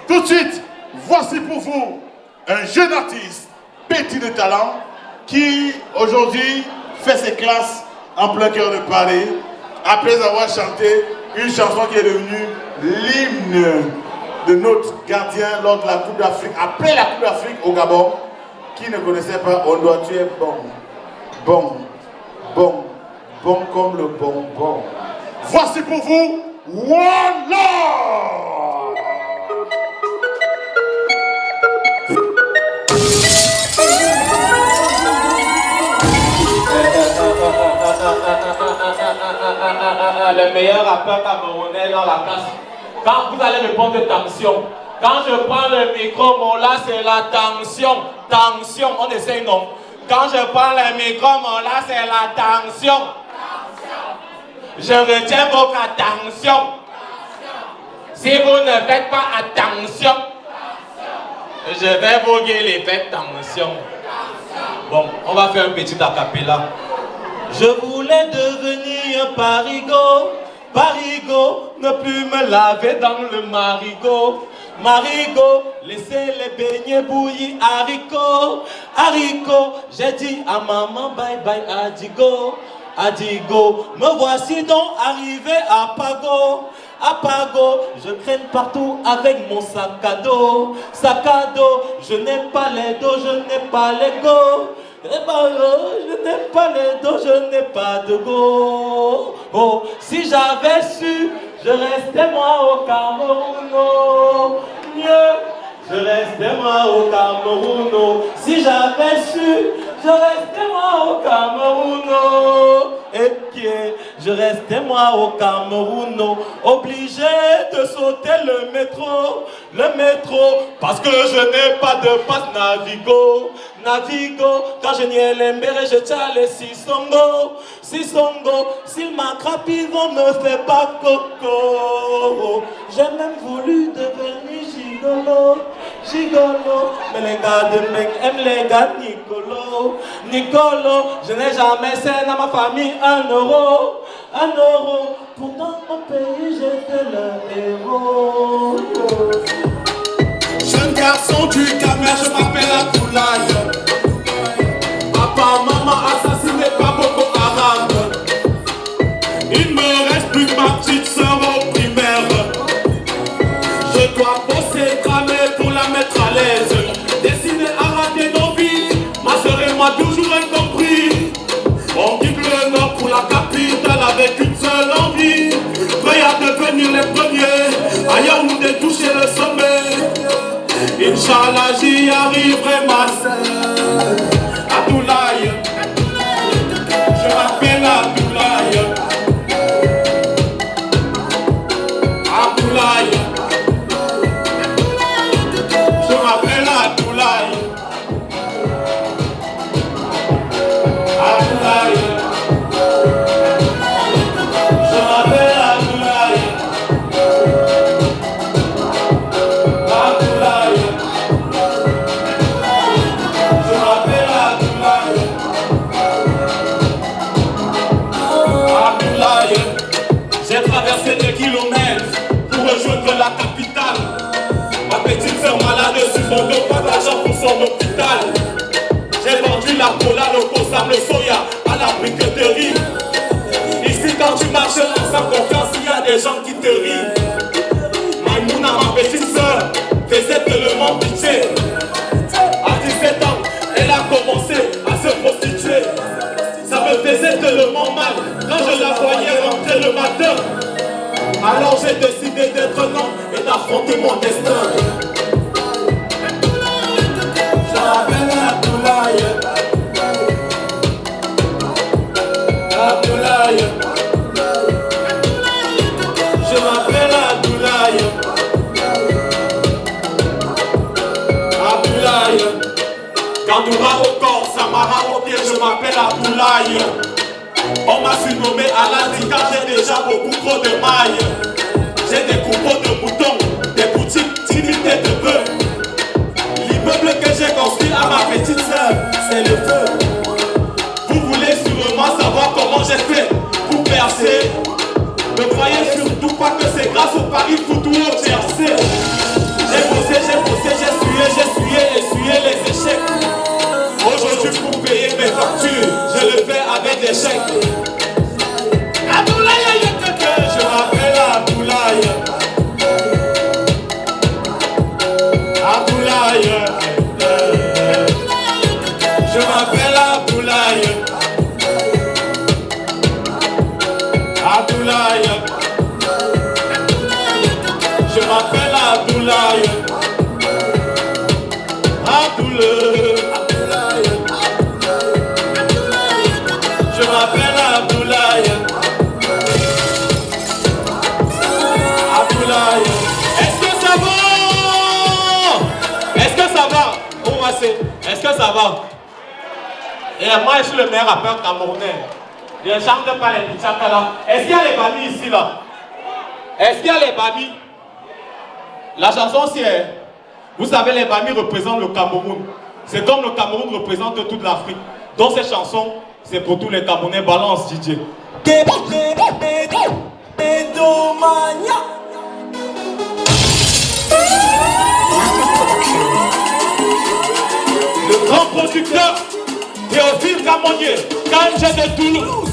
Tout de suite, voici pour vous un jeune artiste petit de talent qui aujourd'hui fait ses classes en plein cœur de Paris après avoir chanté une chanson qui est devenue l'hymne de notre gardien lors de la Coupe d'Afrique, après la Coupe d'Afrique au Gabon. Qui ne connaissait pas, on doit tuer bon, bon, bon, bon comme le bonbon. Voici pour vous One Love. Le meilleur rappeur camerounais dans la place. Quand vous allez me prendre tension, quand je prends le micro, mon là c'est la tension. Tension, on essaye non. Quand je prends le micro, mon là c'est la tension. Je retiens votre attention. Si vous ne faites pas attention, je vais vous les faites tension. Bon, on va faire un petit acapella. Je voulais devenir parigot, parigot, ne plus me laver dans le marigot. Marigot, laissez les beignets bouillir, haricots, haricots. J'ai dit à maman bye bye adigo, adigo. Me voici donc arrivé à Pago, à Pago. Je traîne partout avec mon sac à dos, sac à dos. Je n'ai pas les dos, je n'ai pas les go. Je n'ai pas les dos, je n'ai pas de go. Oh, si j'avais su, je restais moi au Cameroun. Oh, mieux, je restais moi au Cameroun. Oh, si j'avais su, je restais moi au Cameroun. Oh, et pied, je restais moi au Cameroun. Oh, obligé de sauter le métro, parce que je n'ai pas de passe Navigo. Navigo, quand je n'y ai l'embéré, je tiens les Sissongo. Sissongo, s'ils m'attrapent, ils vont me faire pas coco. J'ai même voulu devenir gigolo, gigolo. Mais les gars de mec aiment les gars Nicolo, Nicolo. Je n'ai jamais scène à ma famille 1 euro, 1 euro. Pourtant mon pays, j'étais le héros. Jeune garçon du Camer, je m'appelle Abdoulaye. Papa, maman assassiné par Boko Haram. Il me reste plus que ma petite soeur au primaire. Je dois bosser, cramer pour la mettre à l'aise. Dessiner à rater nos vies, ma soeur et moi toujours incompris. On quitte le nord pour la capitale avec une seule envie. Prêt à devenir les premiers, ailleurs nous de toucher le sommet. Inch'Allah j'y arriverai ma sœur. Abdoulaye, je m'appelle Abdoulaye. Abdoulaye, je m'appelle Abdoulaye. Abdoulaye, je m'appelle Abdoulaye. Abdoulaye, je m'appelle Abdoulaye. Abdoulaye, j'ai traversé des kilomètres pour rejoindre la capitale. Ma petite sœur malade sur mon dos, pas d'argent pour son hôpital. J'ai vendu la cola, le cossam, le soya à la briqueterie. Ici quand tu marches sans confiance, il y a des gens qui te rient. Maïmouna, ma petite sœur, faisait tellement pitié. À 17 ans, elle a commencé à se prostituer. Ça me faisait tellement mal quand je la voyais rentrer le matin. Alors j'ai décidé d'être un homme et d'affronter mon destin. Je m'appelle Abdoulaye. Abdoulaye. Je m'appelle Abdoulaye. Abdoulaye. Kandoura au corps, Samara au pied, je m'appelle Abdoulaye. On m'a surnommé Aladi car j'ai déjà beaucoup trop de mailles. J'ai des coupeaux de moutons, des boutiques d'unités de bœufs. L'immeuble que j'ai construit à ma petite sœur, c'est le feu. Vous voulez sûrement savoir comment j'ai fait pour percer. Ne croyez surtout pas que c'est grâce au Paris Foot ou au Jersey. J'ai bossé Abdoulaye. Je m'appelle Abdoulaye. Abdoulaye. Je m'appelle Abdoulaye. Abdoulaye. Je m'appelle Abdoulaye. Abdoulaye. Est-ce que ça va? Est-ce que ça va? Est-ce que ça va? Et moi je suis le meilleur rappeur camerounais. Je ne chante pas les pichaka là. Est-ce qu'il y a les bamis ici là? Est-ce qu'il y a les bamis? La chanson c'est... Vous savez, les bamis représentent le Cameroun. C'est comme le Cameroun représente toute l'Afrique. Donc cette chanson, c'est pour tous les Camerounais. Balance, DJ. Le grand producteur Théophile Camonier, KMG de Toulouse.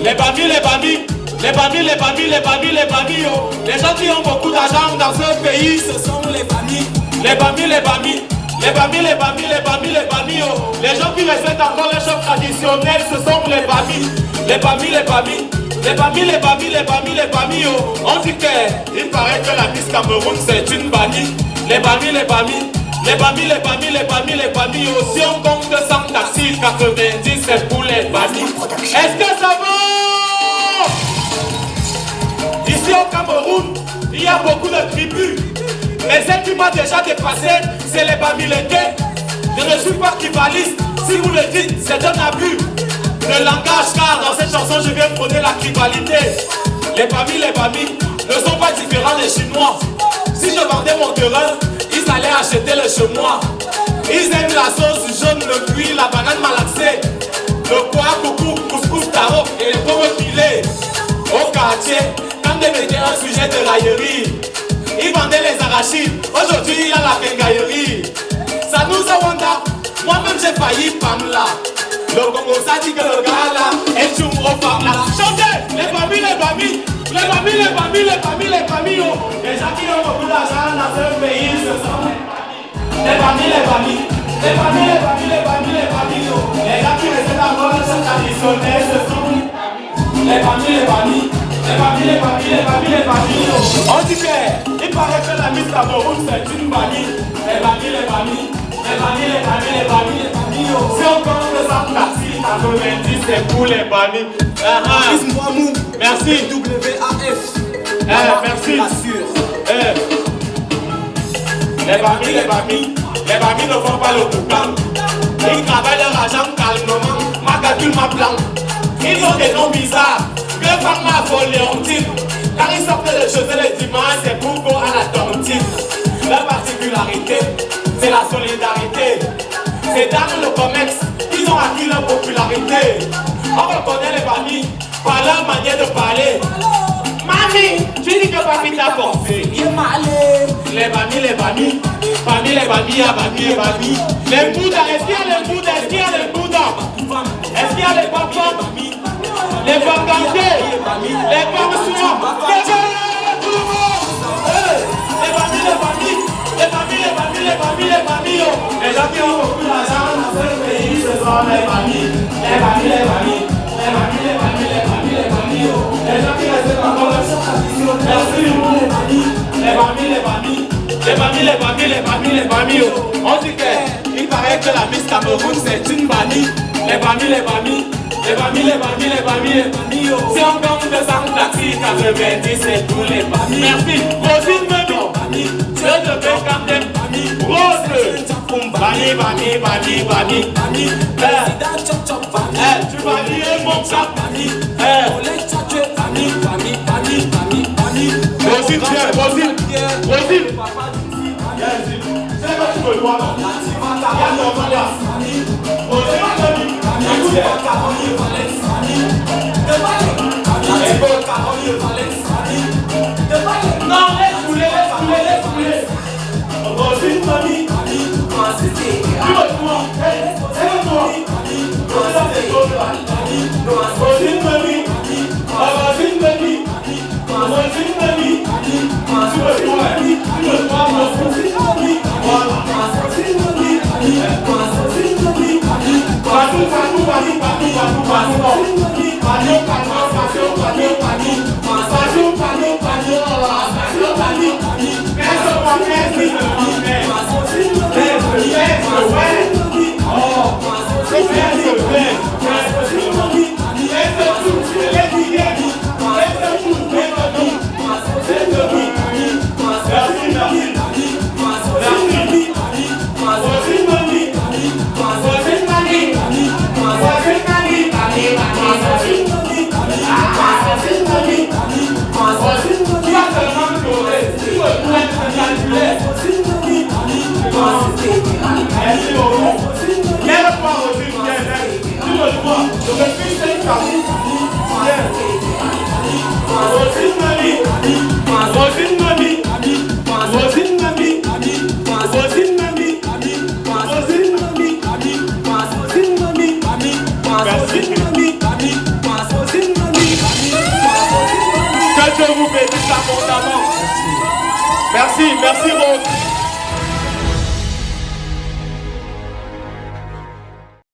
Les bamis, les bamis. Les bamis, les bamis, les bamis, les bamis, oh. Les gens qui ont beaucoup d'argent dans ce pays, ce sont les bamis. Les bamis, les bamis. Les bamis, les bamis, les bamis, les bamis, oh. Les gens qui respectent encore les choses traditionnelles, ce sont les bamis. Les bamis, les bamis. Les bamis, les bamis, les bamis, les bamis, oh. On dit qu'il paraît que la Miss Cameroun c'est une bannie. Les bamis, les bamis. Les bamis, les bamis, les bamis, les bamis, oh. Si on compte 200 taxis, 90 c'est pour les bamis. Est-ce que ça va? Ici au Cameroun, il y a beaucoup de tribus. Mais celle qui m'a déjà dépassé, c'est les Bamileke. Je ne suis pas tribaliste, si vous le dites, c'est un abus de langage, car dans cette chanson, je viens prôner la tribalité. Les Bamis ne sont pas différents des Chinois. Si je vendais mon terrain, ils allaient acheter le chemois. Ils aiment la sauce jaune, le cuit, la banane malaxée, le pois, coucou, couscous, tarot et les pommes pilées. Au quartier, quand devenait un sujet de raillerie, ils vendaient les arachides, aujourd'hui il y a la quincaillerie. Ça nous a wanda, moi-même j'ai failli Pamela. Le Congo ça dit que le gars là est tout au Pamela. Chantez, les bamis, les bamis, les bamis, les bamis, les bamis, les bamis, oh. Les gens qui ont beaucoup d'argent dans ce pays, ce sont les bamis, les bamis, les bamis, les bamis, les bamis, les bamis, oh. Les gens qui restent encore les choses traditionnelles, ce sont les bamis, les bamis. Les bamis, les bamis, les bamis, les bamis, oh. On dit qu'il paraît que la Miss Cameroun c'est une bannie. Les bamis, les bamis, les bamis, les bamis, les bamis, les bamis, oh. Si on compte le sang taxi, 90 c'est pour les bamis. Merci. WAF. Merci. Les bamis, les bamis, les bamis ne font pas le boucan. Ils travaillent leur argent calmement. Ma calcul, ma plan. Ils ont des noms bizarres. Le pharma Léontine, car ils sortent de chez eux les dimanches, c'est pour go à la tontine. Leur particularité, c'est la solidarité. C'est dans le commerce qu'ils ont acquis leur popularité. On reconnaît les bamis par leur manière de parler. Mami, tu dis que papi t'a forcé. Les bamis, les bamis, bamis, les bamis, les bamis, les bamis. Les bouddhas, est-ce qu'il y a les bouddhas? Est-ce qu'il y a les bouddhas? Est-ce qu'il y a les papans? Les bangantés, les bamboussons, les bamis, les bamis, les bamis, les bamis, les bamis, les bamis, les gens qui ont beaucoup d'argent dans ce pays, ce sont les bamis, les bamis, les bamis, les bamis, les bamis, les bamis, les bamis, les gens qui restent encore dans cette tradition. Merci les bamis, les bamis, les bamis, les bamis, les bamis, les bamis, les bamis. On dit qu'il paraît que la Miss Cameroun c'est une bannie, les bamis, les bamis. Les bamis, les bamis, les bamis, les bamis, oh. Si on compte 200 taxis, 90 c'est tous les bamis. Merci. Rosine Memi, je devais quand même bamis. Rose, bani, bani, bani, bani, bani. Tu vas lire mon sac, bani. Bani, bani, bani, bani, bani. Rosine, viens, Rosine. Rosine. C'est quoi tu veux voir? Regarde ton malaise. Rosine, non, laisse couler. Rosine, mamie. Rosine, mamie. Rosine Mami, Rosine Mami, Rosine Mami, Rosine Mami, Rosine Mami, Rosine Mami, merci. Que Dieu vous bénisse abondamment. Merci, merci Rose.